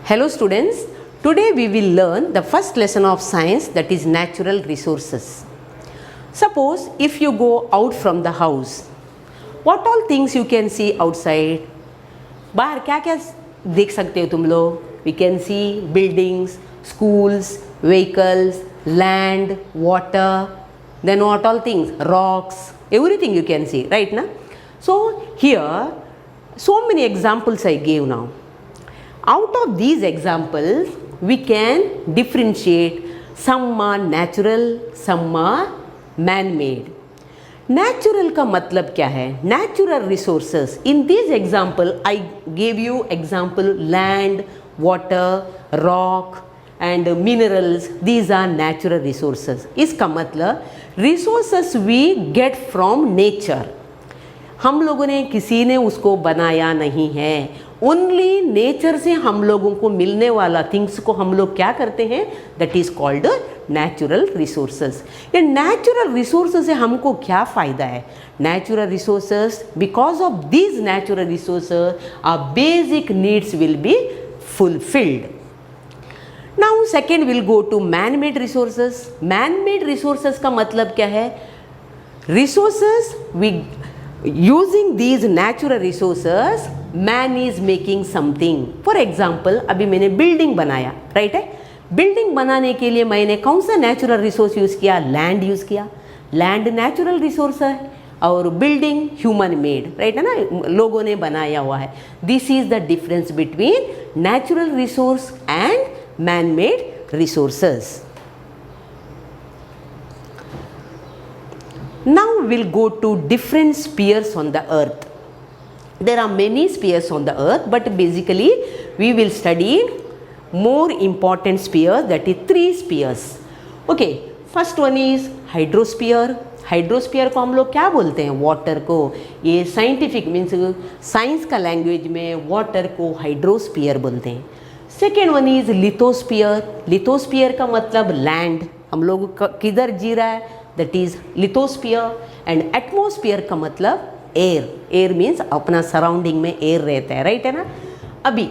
Hello students, today we will learn the first lesson of science, that is natural resources. Suppose if you go out from the house, what all things you can see outside? बाहर क्या क्या देख सकते हो तुम लोग? We can see buildings, schools, vehicles, land, water, then what all things? Rocks, everything you can see, right na? So here, so many examples I gave now. Out of these examples, we can differentiate some are natural, some are man-made. Natural का मतलब क्या है? Natural resources. In this example, I gave you example land, water, rock and minerals. These are natural resources. इसका मतलब resources we get from nature. हम लोगों ने किसी ने उसको बनाया नहीं है. ओनली नेचर से हम लोगों को मिलने वाला थिंग्स को हम लोग क्या करते हैं? That is called natural resources. ये नेचुरल रिसोर्सेस से हमको क्या फ़ायदा है? Natural resources, because of these natural resources our basic needs will be fulfilled. Now second will go to man made resources. Man made resources का मतलब क्या है? Resources we using these natural resources man is making something. For example, अभी मैंने building बनाया, right है? Building बनाने के लिए मैंने कौन सा नेचुरल रिसोर्स यूज़ किया? लैंड यूज़ किया. लैंड नेचुरल रिसोर्स है और बिल्डिंग ह्यूमन मेड, राइट है ना? लोगों ने बनाया हुआ है. This is the difference between natural resource and man made resources. Now we'll go to different spheres on the earth. There are many spheres on the earth, but basically we will study more important spheres, that is 3 spheres. Okay, first one is hydrosphere. Hydrosphere को हम लोग क्या बोलते हैं? Water को. ये scientific means science का language में वाटर को हाइड्रोस्फीयर बोलते हैं. Second one is lithosphere. Lithosphere का मतलब लैंड, हम लोग किधर जी रहा है, that is lithosphere. and atmosphere का मतलब एयर. एयर मीन्स अपना सराउंडिंग में एयर रहता है, राइट है ना? अभी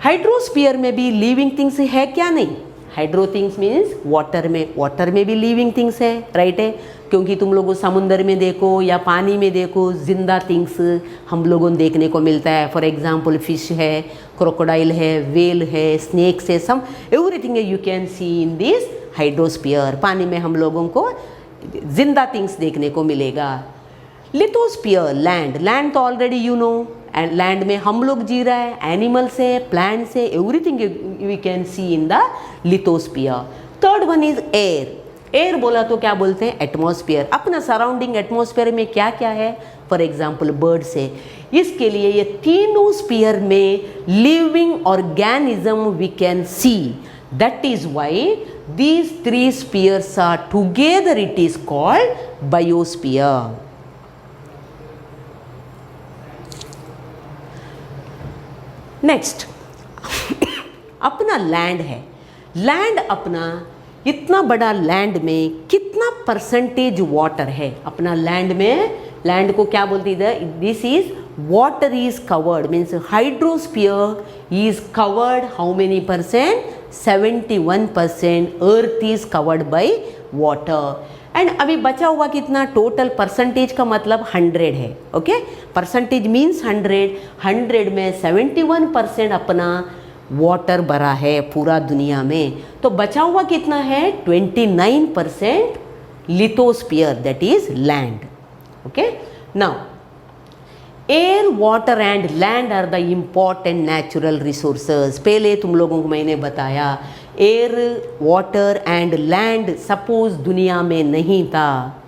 हाइड्रोस्फीयर में भी लिविंग थिंग्स है क्या? नहीं. हाइड्रो थिंग्स मीन्स वाटर में भी लिविंग थिंग्स है, राइट है? क्योंकि तुम लोगों समुंदर में देखो या पानी में देखो, जिंदा थिंग्स हम लोगों को देखने को मिलता है. फॉर एग्जांपल फिश है, क्रोकोडाइल है, वेल है, स्नेक्स है, some everything you can see in this hydrosphere. पानी में हम लोगों को जिंदा थिंग्स देखने को मिलेगा. लिथोस्फीयर लैंड तो already you know, and land में हम लोग जी रहा है, एनिमल्स है, प्लांट्स है, everything we can see in the lithosphere. Third one is air. Air बोला तो क्या बोलते हैं? एटमॉस्फेयर. अपना सराउंडिंग एटमॉस्फेयर में क्या क्या है? फॉर एग्जाम्पल बर्ड्स है. इसके लिए ये तीनों स्फीयर में living organism we can see. That is why these 3 spheres are together, it is called biosphere. Next अपना लैंड है. लैंड अपना इतना बड़ा लैंड में कितना परसेंटेज वाटर है? अपना लैंड में, लैंड को क्या बोलते हैं? This is water is covered, means hydrosphere is covered how many percent? 71% earth is covered by water. And अभी बचा हुआ कितना? टोटल परसेंटेज का मतलब 100 है. ओके, परसेंटेज मीन्स 100 में 71% अपना वाटर भरा है पूरा दुनिया में. तो बचा हुआ कितना है? 29% lithosphere, that is land. Okay, now air, water and land are the important natural resources. पहले तुम लोगों को मैंने बताया air, water and land suppose दुनिया में नहीं था,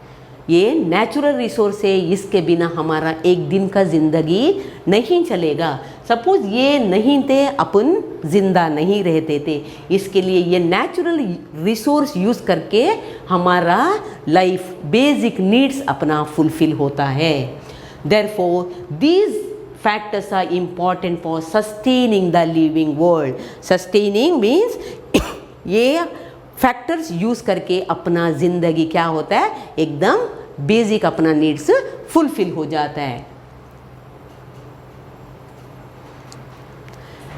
ये नेचुरल रिसोर्स है, इसके बिना हमारा एक दिन का ज़िंदगी नहीं चलेगा. सपोज ये नहीं थे, अपन जिंदा नहीं रहते थे. इसके लिए ये नेचुरल रिसोर्स यूज़ करके हमारा लाइफ बेसिक नीड्स अपना फुलफिल होता है. Therefore, these factors are important for sustaining the living world. Sustaining means ये फैक्टर्स यूज़ करके अपना ज़िंदगी क्या होता है? एकदम बेसिक अपना नीड्स फुलफिल हो जाता है.